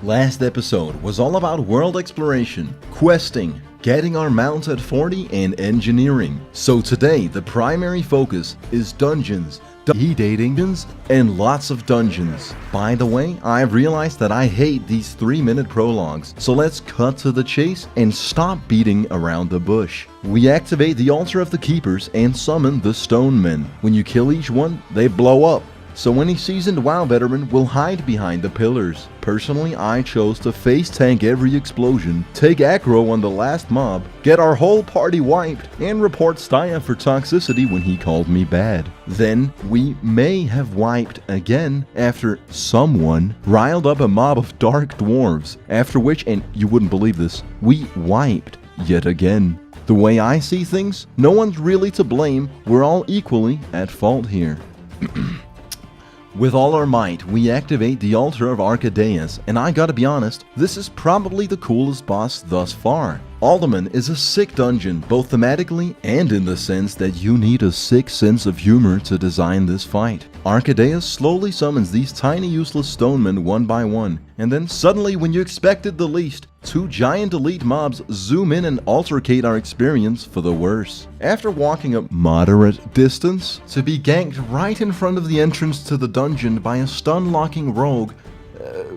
Last episode was all about world exploration, questing, getting our mounts at 40 and engineering. So today the primary focus is dungeons, dungeons, and lots of dungeons. By the way, I've realized that I hate these 3-minute prologues, so let's cut to the chase and stop beating around the bush. We activate the altar of the keepers and summon the stone men. When you kill each one, they blow up. So any seasoned WoW veteran will hide behind the pillars. Personally, I chose to face tank every explosion, take aggro on the last mob, get our whole party wiped, and report Staya for toxicity when he called me bad. Then, we may have wiped again after someone riled up a mob of dark dwarves, after which, and you wouldn't believe this, we wiped yet again. The way I see things, no one's really to blame, we're all equally at fault here. With all our might, we activate the altar of Arcadeus, and I gotta be honest, this is probably the coolest boss thus far. Alderman is a sick dungeon, both thematically and in the sense that you need a sick sense of humor to design this fight. Arcadeus slowly summons these tiny useless stonemen one by one, and then suddenly when you expected the least, 2 giant elite mobs zoom in and altercate our experience for the worse. After walking a moderate distance, to be ganked right in front of the entrance to the dungeon by a stun-locking rogue,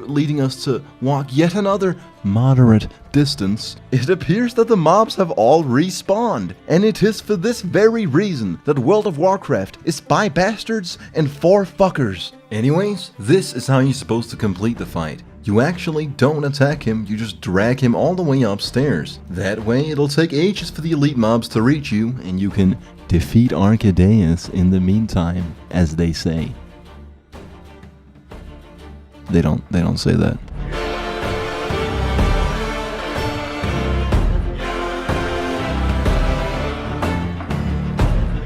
leading us to walk yet another moderate distance, it appears that the mobs have all respawned, and it is for this very reason that World of Warcraft is by bastards and for fuckers. Anyways, this is how you're supposed to complete the fight. You actually don't attack him, you just drag him all the way upstairs. That way it'll take ages for the elite mobs to reach you, and you can defeat Arcadeus in the meantime, as they say. They don't say that.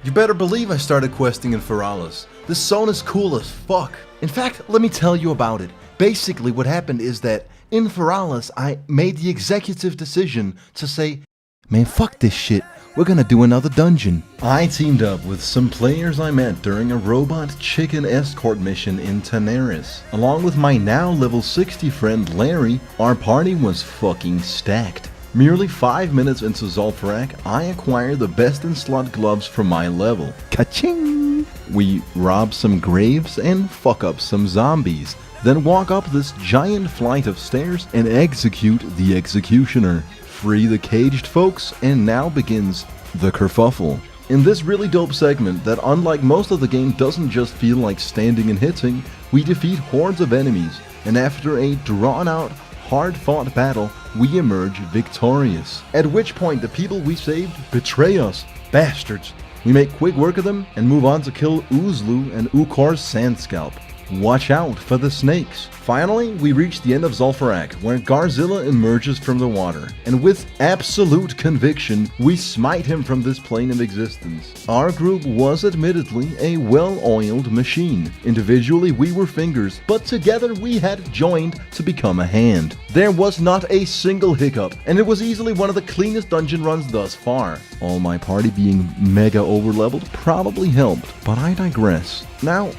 You better believe I started questing in Feralis. This zone is cool as fuck. In fact, let me tell you about it. Basically what happened is that in Feralis I made the executive decision to say, man, fuck this shit. We're gonna do another dungeon. I teamed up with some players I met during a robot chicken escort mission in Tanaris. Along with my now level 60 friend Larry, our party was fucking stacked. Merely 5 minutes into Zul'Farrak, I acquired the best in slot gloves for my level. Ka-ching! We rob some graves and fuck up some zombies, then walk up this giant flight of stairs and execute the executioner. Free the caged folks, and now begins the kerfuffle. In this really dope segment that, unlike most of the game, doesn't just feel like standing and hitting, we defeat hordes of enemies, and after a drawn-out, hard-fought battle, we emerge victorious. At which point the people we saved betray us. Bastards. We make quick work of them and move on to kill Uzlu and Ukor's Sandscalp. Watch out for the snakes. Finally, we reach the end of Zul'Farrak, where Garzilla emerges from the water, and with absolute conviction, we smite him from this plane of existence. Our group was admittedly a well-oiled machine. Individually, we were fingers, but together we had joined to become a hand. There was not a single hiccup, and it was easily one of the cleanest dungeon runs thus far. All my party being mega overleveled probably helped, but I digress. Now,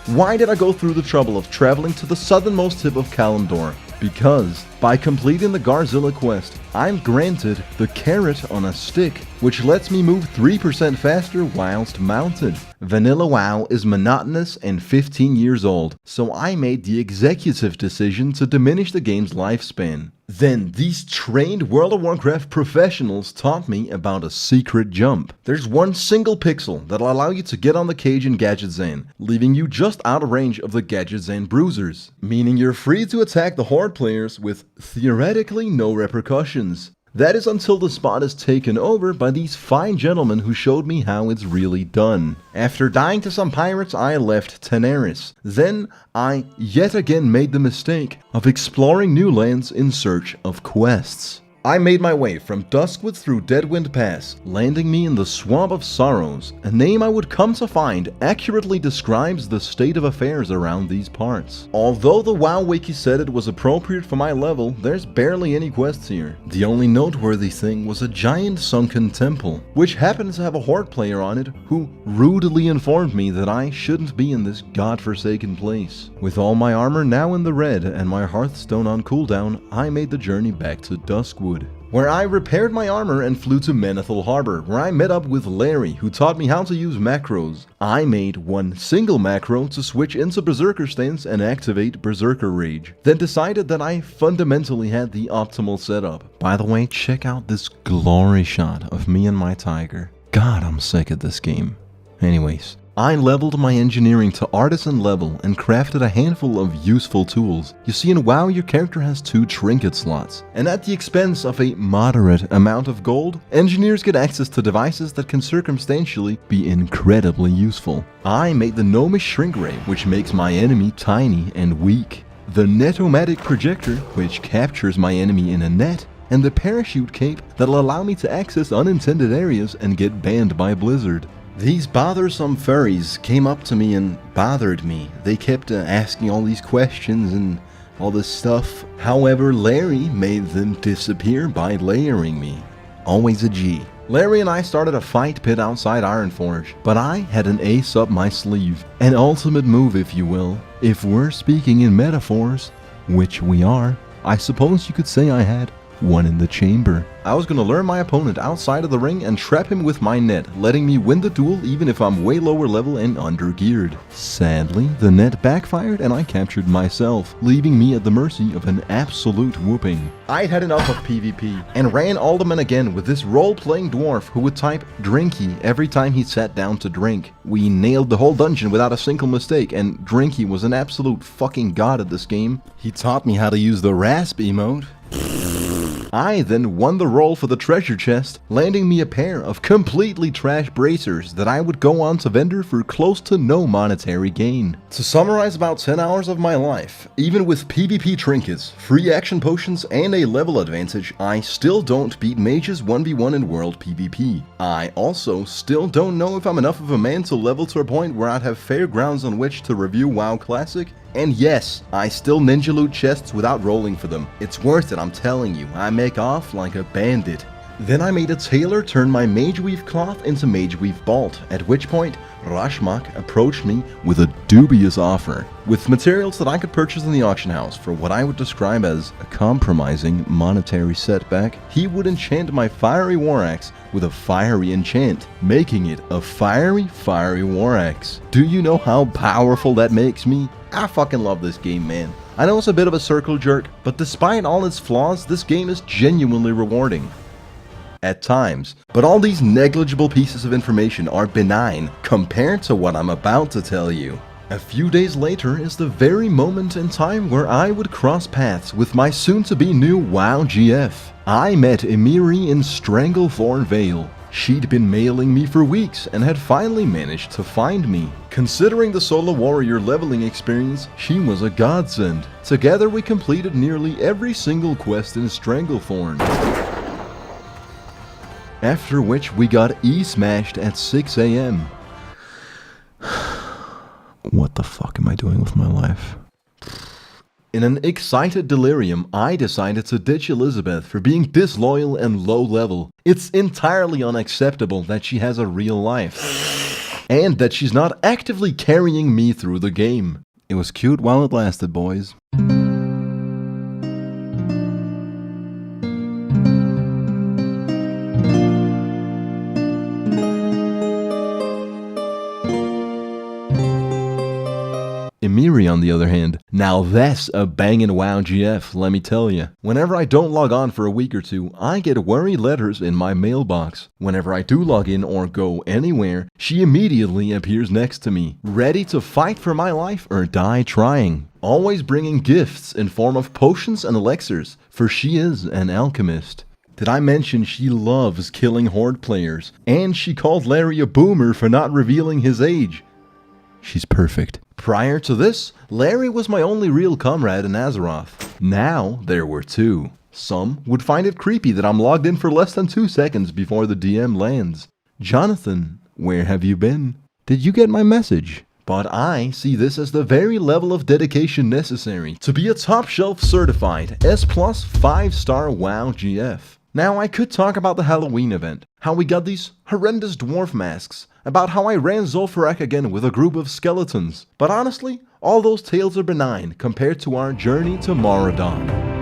why did I go through the trouble of traveling to the southernmost tip of Kalimdor? Because, by completing the Garzilla quest, I'm granted the carrot on a stick, which lets me move 3% faster whilst mounted. Vanilla WoW is monotonous and 15 years old, so I made the executive decision to diminish the game's lifespan. Then, these trained World of Warcraft professionals taught me about a secret jump. There's one single pixel that'll allow you to get on the cage in Gadgetzan, leaving you just out of range of the Gadgetzan bruisers, meaning you're free to attack the Horde players with theoretically no repercussions. That is until the spot is taken over by these fine gentlemen who showed me how it's really done. After dying to some pirates, I left Tanaris. Then, I yet again made the mistake of exploring new lands in search of quests. I made my way from Duskwood through Deadwind Pass, landing me in the Swamp of Sorrows, a name I would come to find accurately describes the state of affairs around these parts. Although the WoW Wiki said it was appropriate for my level, there's barely any quests here. The only noteworthy thing was a giant sunken temple, which happened to have a Horde player on it who rudely informed me that I shouldn't be in this godforsaken place. With all my armor now in the red and my Hearthstone on cooldown, I made the journey back to Duskwood, where I repaired my armor and flew to Menethil Harbor, where I met up with Larry, who taught me how to use macros. I made one single macro to switch into Berserker stance and activate Berserker Rage, then decided that I fundamentally had the optimal setup. By the way, check out this glory shot of me and my tiger. God, I'm sick at this game. Anyways, I leveled my engineering to artisan level and crafted a handful of useful tools. You see, in WoW your character has 2 trinket slots, and at the expense of a moderate amount of gold, engineers get access to devices that can circumstantially be incredibly useful. I made the Gnomish Shrink Ray, which makes my enemy tiny and weak, the Netomatic Projector, which captures my enemy in a net, and the Parachute Cape that'll allow me to access unintended areas and get banned by Blizzard. These bothersome furries came up to me and bothered me. They kept asking all these questions and all this stuff. However, Larry made them disappear by layering me. Always a G. Larry and I started a fight pit outside Ironforge, but I had an ace up my sleeve. An ultimate move, if you will. If we're speaking in metaphors, which we are, I suppose you could say I had one in the chamber. I was going to lure my opponent outside of the ring and trap him with my net, letting me win the duel even if I'm way lower level and under-geared. Sadly, the net backfired and I captured myself, leaving me at the mercy of an absolute whooping. I'd had enough of PvP and ran Alderman again with this role-playing dwarf who would type Drinky every time he sat down to drink. We nailed the whole dungeon without a single mistake, and Drinky was an absolute fucking god at this game. He taught me how to use the rasp emote. I then won the roll for the treasure chest, landing me a pair of completely trash bracers that I would go on to vendor for close to no monetary gain. To summarize about 10 hours of my life, even with PvP trinkets, free action potions, and a level advantage, I still don't beat mages 1v1 in world PvP. I also still don't know if I'm enough of a man to level to a point where I'd have fair grounds on which to review WoW Classic. And yes, I still ninja loot chests without rolling for them. It's worth it, I'm telling you. I make off like a bandit. Then I made a tailor turn my Mageweave cloth into Mageweave bolt, at which point Rashmak approached me with a dubious offer. With materials that I could purchase in the auction house for what I would describe as a compromising monetary setback, he would enchant my fiery war axe with a fiery enchant, making it a fiery war axe. Do you know how powerful that makes me? I fucking love this game, man. I know it's a bit of a circle jerk, but despite all its flaws, this game is genuinely rewarding. At times. But all these negligible pieces of information are benign compared to what I'm about to tell you. A few days later is the very moment in time where I would cross paths with my soon-to-be new WoW GF. I met Emiri in Stranglethorn Vale. She'd been mailing me for weeks and had finally managed to find me. Considering the solo warrior leveling experience, she was a godsend. Together we completed nearly every single quest in Stranglethorn. After which we got E-smashed at 6 AM. What the fuck am I doing with my life? In an excited delirium, I decided to ditch Elizabeth for being disloyal and low level. It's entirely unacceptable that she has a real life. And that she's not actively carrying me through the game. It was cute while it lasted, boys. Emiri, on the other hand, now that's a bangin' WoW GF, let me tell ya. Whenever I don't log on for a week or two, I get worry letters in my mailbox. Whenever I do log in or go anywhere, she immediately appears next to me, ready to fight for my life or die trying. Always bringing gifts in form of potions and elixirs, for she is an alchemist. Did I mention she loves killing Horde players, and she called Larry a boomer for not revealing his age? She's perfect. Prior to this, Larry was my only real comrade in Azeroth. Now, there were two. Some would find it creepy that I'm logged in for less than 2 seconds before the DM lands. Jonathan, where have you been? Did you get my message? But I see this as the very level of dedication necessary to be a top shelf certified S+ 5-star WoW GF. Now I could talk about the Halloween event, how we got these horrendous dwarf masks, about how I ran Zul'Farrak again with a group of skeletons, but honestly, all those tales are benign compared to our journey to Maraudon.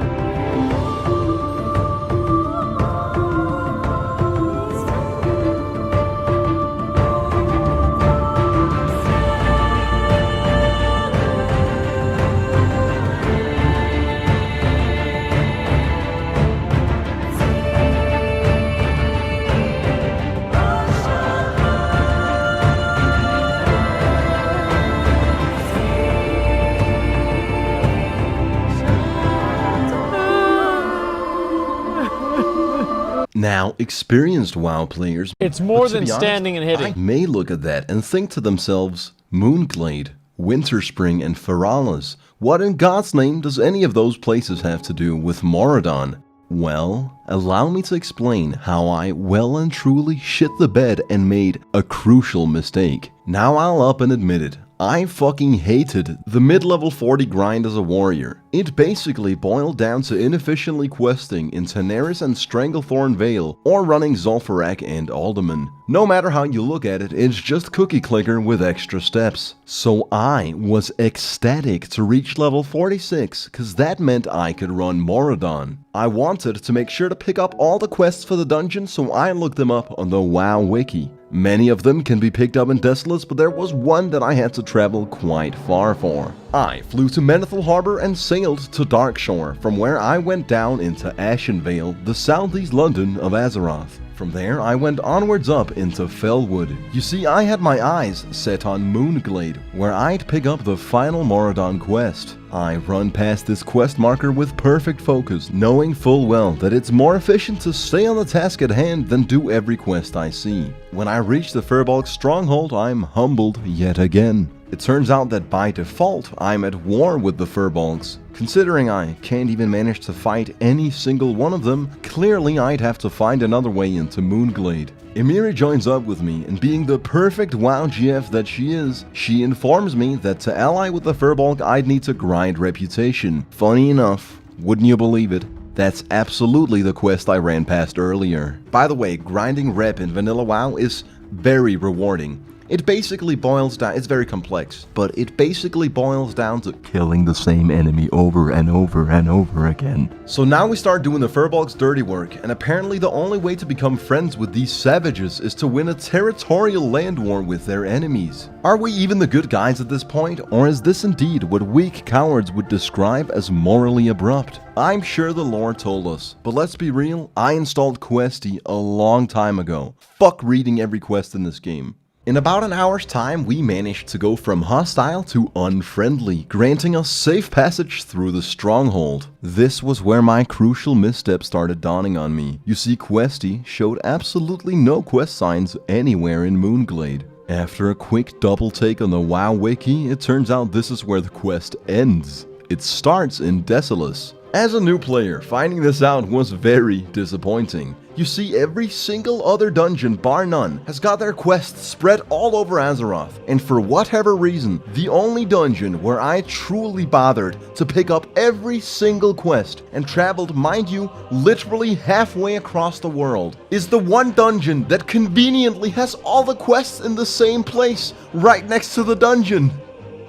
Now, experienced WoW players, it's more than standing and hitting. May look at that and think to themselves, Moonglade, Winterspring, and Feralas. What in God's name does any of those places have to do with Maraudon? Well, allow me to explain how I well and truly shit the bed and made a crucial mistake. Now I'll up and admit it. I fucking hated the mid-level 40 grind as a warrior. It basically boiled down to inefficiently questing in Teneris and Stranglethorn Vale, or running Zul'Farrak and Alderman. No matter how you look at it, it's just cookie clicker with extra steps. So I was ecstatic to reach level 46, cause that meant I could run Maraudon. I wanted to make sure to pick up all the quests for the dungeon, so I looked them up on the WoW wiki. Many of them can be picked up in Desolace, but there was one that I had to travel quite far for. I flew to Menethil Harbor and sailed to Darkshore, from where I went down into Ashenvale, the southeast London of Azeroth. From there, I went onwards up into Felwood. You see, I had my eyes set on Moonglade, where I'd pick up the final Maraudon quest. I run past this quest marker with perfect focus, knowing full well that it's more efficient to stay on the task at hand than do every quest I see. When I reach the Furbolg stronghold, I'm humbled yet again. It turns out that by default, I'm at war with the Furbolgs. Considering I can't even manage to fight any single one of them, clearly I'd have to find another way into Moonglade. Emiri joins up with me, and being the perfect WoW GF that she is, she informs me that to ally with the Furbolg I'd need to grind reputation. Funny enough, wouldn't you believe it? That's absolutely the quest I ran past earlier. By the way, grinding rep in vanilla WoW is very rewarding. It basically boils down, it's very complex, but it basically boils down to killing the same enemy over and over and over again. So now we start doing the Furbolg's dirty work, and apparently the only way to become friends with these savages is to win a territorial land war with their enemies. Are we even the good guys at this point, or is this indeed what weak cowards would describe as morally abrupt? I'm sure the lore told us, but let's be real, I installed Questy a long time ago. Fuck reading every quest in this game. In about an hour's time, we managed to go from hostile to unfriendly, granting us safe passage through the stronghold. This was where my crucial misstep started dawning on me. You see, Questy showed absolutely no quest signs anywhere in Moonglade. After a quick double take on the WoW wiki, it turns out this is where the quest ends. It starts in Desolace. As a new player, finding this out was very disappointing. You see, every single other dungeon, bar none, has got their quests spread all over Azeroth, and for whatever reason, the only dungeon where I truly bothered to pick up every single quest and traveled, mind you, literally halfway across the world, is the one dungeon that conveniently has all the quests in the same place, right next to the dungeon.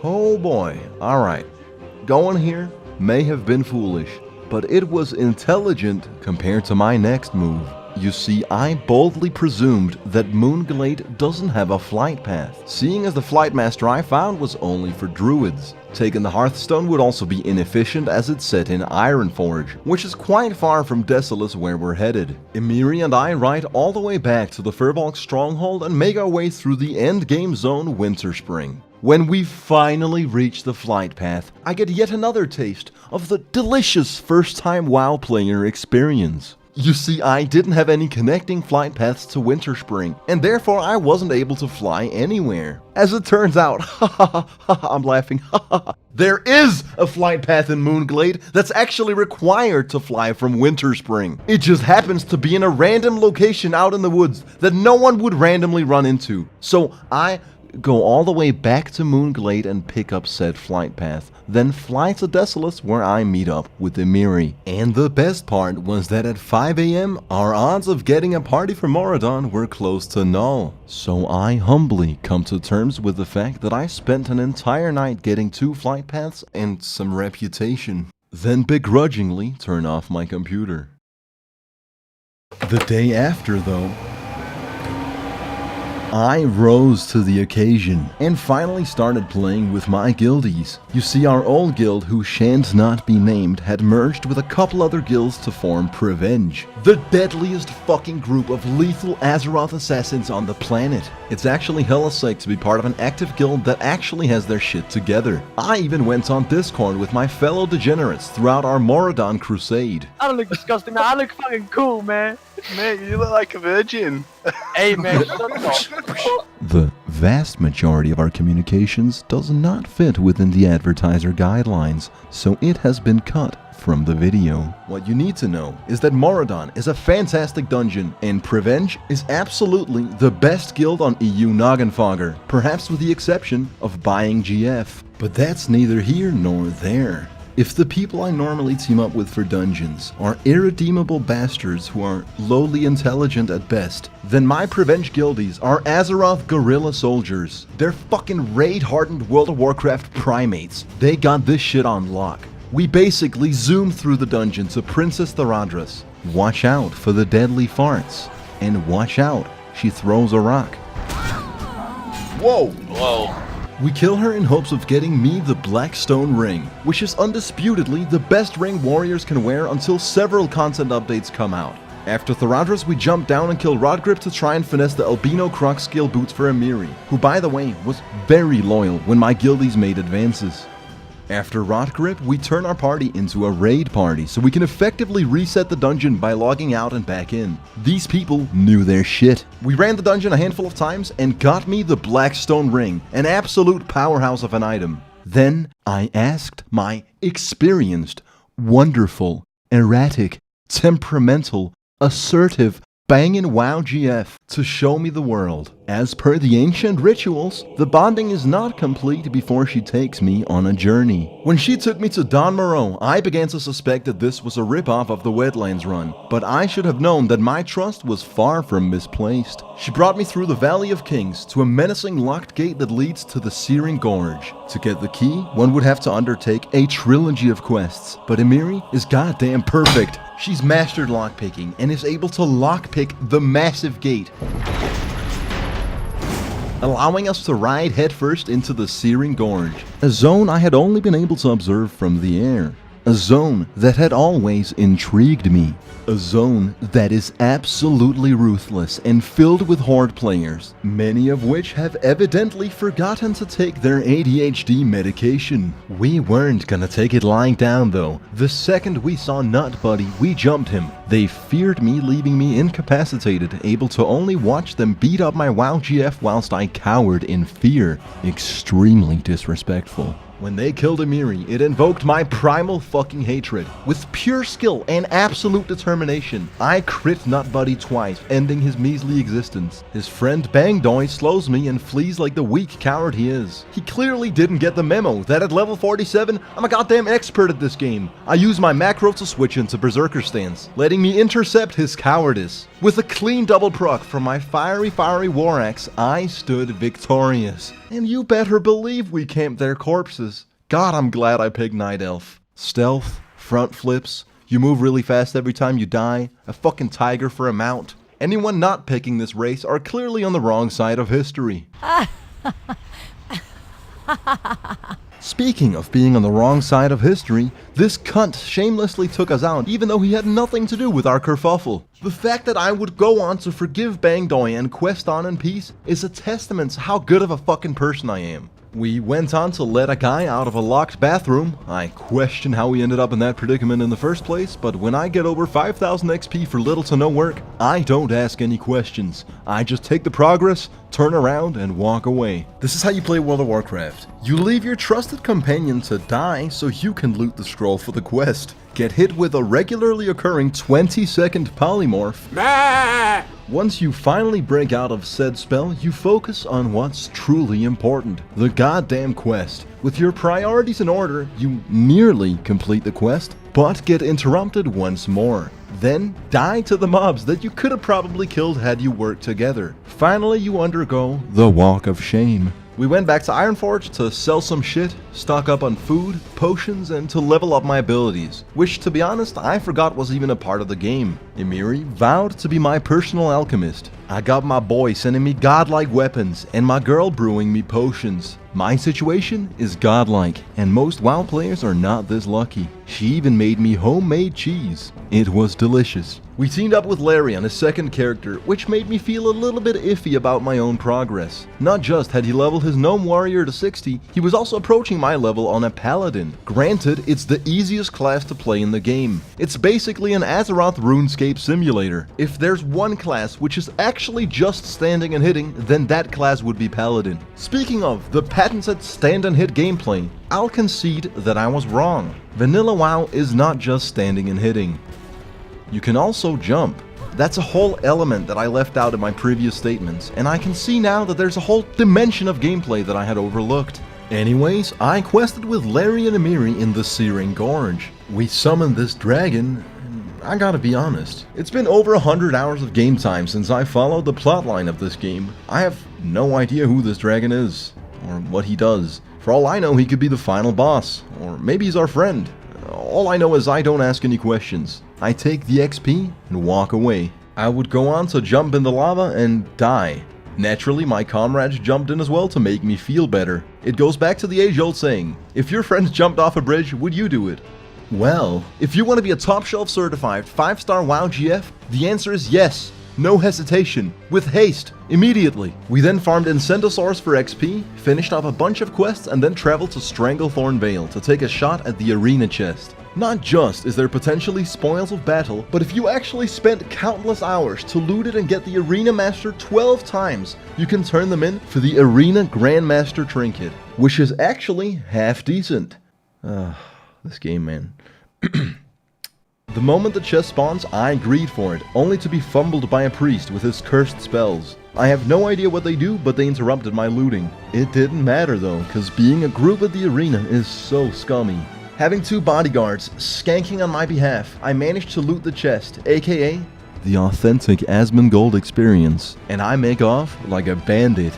Oh boy, alright. Going here may have been foolish, but it was intelligent compared to my next move. You see, I boldly presumed that Moonglade doesn't have a flight path, seeing as the flight master I found was only for druids. Taking the Hearthstone would also be inefficient as it's set in Ironforge, which is quite far from Desolace where we're headed. Emiri and I ride all the way back to the Furbolg stronghold and make our way through the endgame zone Winterspring. When we finally reach the flight path, I get yet another taste of the delicious first-time WoW player experience. You see, I didn't have any connecting flight paths to Winterspring, and therefore I wasn't able to fly anywhere. As it turns out, I'm laughing, There is a flight path in Moonglade that's actually required to fly from Winterspring. It just happens to be in a random location out in the woods that no one would randomly run into. So I go all the way back to Moonglade and pick up said flight path, then fly to Desolus where I meet up with Emiri. And the best part was that at 5 AM, our odds of getting a party for Maraudon were close to null. So I humbly come to terms with the fact that I spent an entire night getting 2 flight paths and some reputation, then begrudgingly turn off my computer. The day after, though, I rose to the occasion and finally started playing with my guildies. You see, our old guild, who shan't not be named, had merged with a couple other guilds to form Prevenge, the deadliest fucking group of lethal Azeroth assassins on the planet. It's actually hella sick to be part of an active guild that actually has their shit together. I even went on Discord with my fellow degenerates throughout our Maraudon crusade. I don't look disgusting, man. I look fucking cool, man. Mate, you look like a virgin. Hey, man, shut up. The vast majority of our communications does not fit within the advertiser guidelines, so it has been cut from the video. What you need to know is that Maraudon is a fantastic dungeon, and Prevenge is absolutely the best guild on EU Noggenfogger, perhaps with the exception of buying GF. But that's neither here nor there. If the people I normally team up with for dungeons are irredeemable bastards who are lowly intelligent at best, then my Prevenge guildies are Azeroth guerrilla soldiers. They're fucking raid-hardened World of Warcraft primates. They got this shit on lock. We basically zoom through the dungeon to Princess Theradras. Watch out for the deadly farts. And watch out, she throws a rock. Whoa! Whoa. We kill her in hopes of getting me the Blackstone Ring, which is undisputedly the best ring warriors can wear until several content updates come out. After Theradras, we jump down and kill Rodgrip to try and finesse the Albino Croc scale boots for Emiri, who by the way was very loyal when my guildies made advances. After Rodgrip, we turn our party into a raid party so we can effectively reset the dungeon by logging out and back in. These people knew their shit. We ran the dungeon a handful of times and got me the Blackstone Ring, an absolute powerhouse of an item. Then I asked my experienced, wonderful, erratic, temperamental, assertive, bangin' WoW GF to show me the world. As per the ancient rituals, the bonding is not complete before she takes me on a journey. When she took me to Don Moreau, I began to suspect that this was a ripoff of the Wetlands run, but I should have known that my trust was far from misplaced. She brought me through the Valley of Kings to a menacing locked gate that leads to the Searing Gorge. To get the key, one would have to undertake a trilogy of quests, but Emiri is goddamn perfect. She's mastered lockpicking and is able to lockpick the massive gate, allowing us to ride headfirst into the Searing Gorge, a zone I had only been able to observe from the air. A zone that had always intrigued me. A zone that is absolutely ruthless and filled with horde players, many of which have evidently forgotten to take their ADHD medication. We weren't gonna take it lying down though. The second we saw Nut Buddy, we jumped him. They feared me, leaving me incapacitated, able to only watch them beat up my WoW GF whilst I cowered in fear. Extremely disrespectful. When they killed Emiri, it invoked my primal fucking hatred. With pure skill and absolute determination, I crit Nut Buddy twice, ending his measly existence. His friend Bangdoi slows me and flees like the weak coward he is. He clearly didn't get the memo that at level 47, I'm a goddamn expert at this game. I use my macro to switch into Berserker stance, letting me intercept his cowardice. With a clean double proc from my fiery war axe, I stood victorious. And you better believe we camped their corpses. God, I'm glad I picked Night Elf. Stealth, front flips, you move really fast every time you die, a fucking tiger for a mount. Anyone not picking this race are clearly on the wrong side of history. Speaking of being on the wrong side of history, this cunt shamelessly took us out even though he had nothing to do with our kerfuffle. The fact that I would go on to forgive Bangdoi and quest on in peace is a testament to how good of a fucking person I am. We went on to let a guy out of a locked bathroom. I question how he ended up in that predicament in the first place, but when I get over 5,000 XP for little to no work, I don't ask any questions. I just take the progress, turn around, and walk away. This is how you play World of Warcraft. You leave your trusted companion to die so you can loot the scroll for the quest. Get hit with a regularly occurring 20-second polymorph. Once you finally break out of said spell, you focus on what's truly important, the goddamn quest. With your priorities in order, you nearly complete the quest, but get interrupted once more. Then die to the mobs that you could have probably killed had you worked together. Finally, you undergo the Walk of Shame. We went back to Ironforge to sell some shit, stock up on food, potions, and to level up my abilities, which to be honest, I forgot was even a part of the game. Emiri vowed to be my personal alchemist. I got my boy sending me godlike weapons, and my girl brewing me potions. My situation is godlike, and most WoW players are not this lucky. She even made me homemade cheese. It was delicious. We teamed up with Larry on his second character, which made me feel a little bit iffy about my own progress. Not just had he leveled his gnome warrior to 60, he was also approaching my level on a paladin. Granted, it's the easiest class to play in the game. It's basically an Azeroth RuneScape simulator. If there's one class which is actually just standing and hitting, then that class would be paladin. Speaking of the patented stand and hit gameplay, I'll concede that I was wrong. Vanilla WoW is not just standing and hitting. You can also jump. That's a whole element that I left out in my previous statements, and I can see now that there's a whole dimension of gameplay that I had overlooked. Anyways, I quested with Larry and Emiri in the Searing Gorge. We summoned this dragon. I gotta be honest, it's been over 100 hours of game time since I followed the plotline of this game. I have no idea who this dragon is, or what he does. For all I know, he could be the final boss, or maybe he's our friend. All I know is I don't ask any questions. I take the XP and walk away. I would go on to jump in the lava and die. Naturally, my comrades jumped in as well to make me feel better. It goes back to the age-old saying, if your friends jumped off a bridge, would you do it? Well, if you want to be a top shelf certified 5-star WoW GF, the answer is yes. No hesitation, with haste, immediately. We then farmed Incendosaurs for XP, finished off a bunch of quests, and then traveled to Stranglethorn Vale to take a shot at the arena chest. Not just is there potentially spoils of battle, but if you actually spent countless hours to loot it and get the Arena Master 12 times, you can turn them in for the Arena Grandmaster Trinket, which is actually half decent. This game, man. The moment the chest spawns, I greed for it, only to be fumbled by a priest with his cursed spells. I have no idea what they do, but they interrupted my looting. It didn't matter though, cause being a group at the arena is so scummy. Having 2 bodyguards skanking on my behalf, I managed to loot the chest, aka the authentic Asmongold experience, and I make off like a bandit.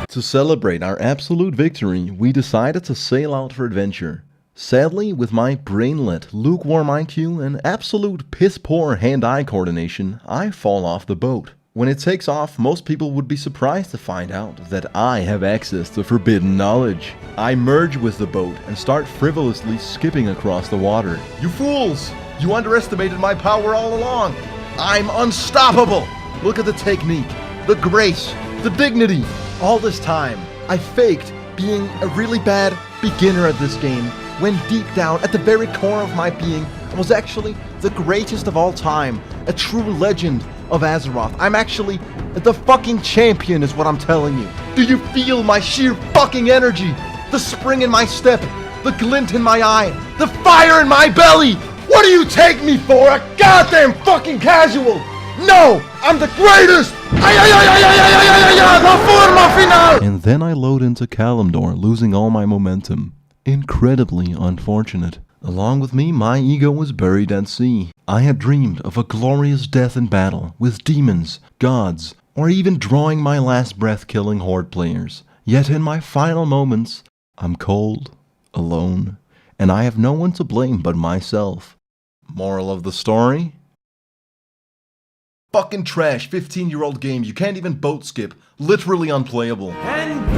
To celebrate our absolute victory, we decided to sail out for adventure. Sadly, with my brainlet, lukewarm IQ, and absolute piss-poor hand-eye coordination, I fall off the boat. When it takes off, most people would be surprised to find out that I have access to forbidden knowledge. I merge with the boat and start frivolously skipping across the water. You fools! You underestimated my power all along! I'm unstoppable! Look at the technique, the grace, the dignity. All this time, I faked being a really bad beginner at this game, when deep down, at the very core of my being, I was actually the greatest of all time, a true legend of Azeroth. I'm actually the fucking champion is what I'm telling you. Do you feel my sheer fucking energy? The spring in my step, the glint in my eye, the fire in my belly! What do you take me for, a goddamn fucking casual? No! I'm the greatest! And then I load into Kalimdor, losing all my momentum. Incredibly unfortunate. Along with me, my ego was buried at sea. I had dreamed of a glorious death in battle, with demons, gods, or even drawing my last breath killing horde players. Yet in my final moments, I'm cold, alone, and I have no one to blame but myself. Moral of the story? Fucking trash, 15-year-old game, you can't even boat skip. Literally unplayable. And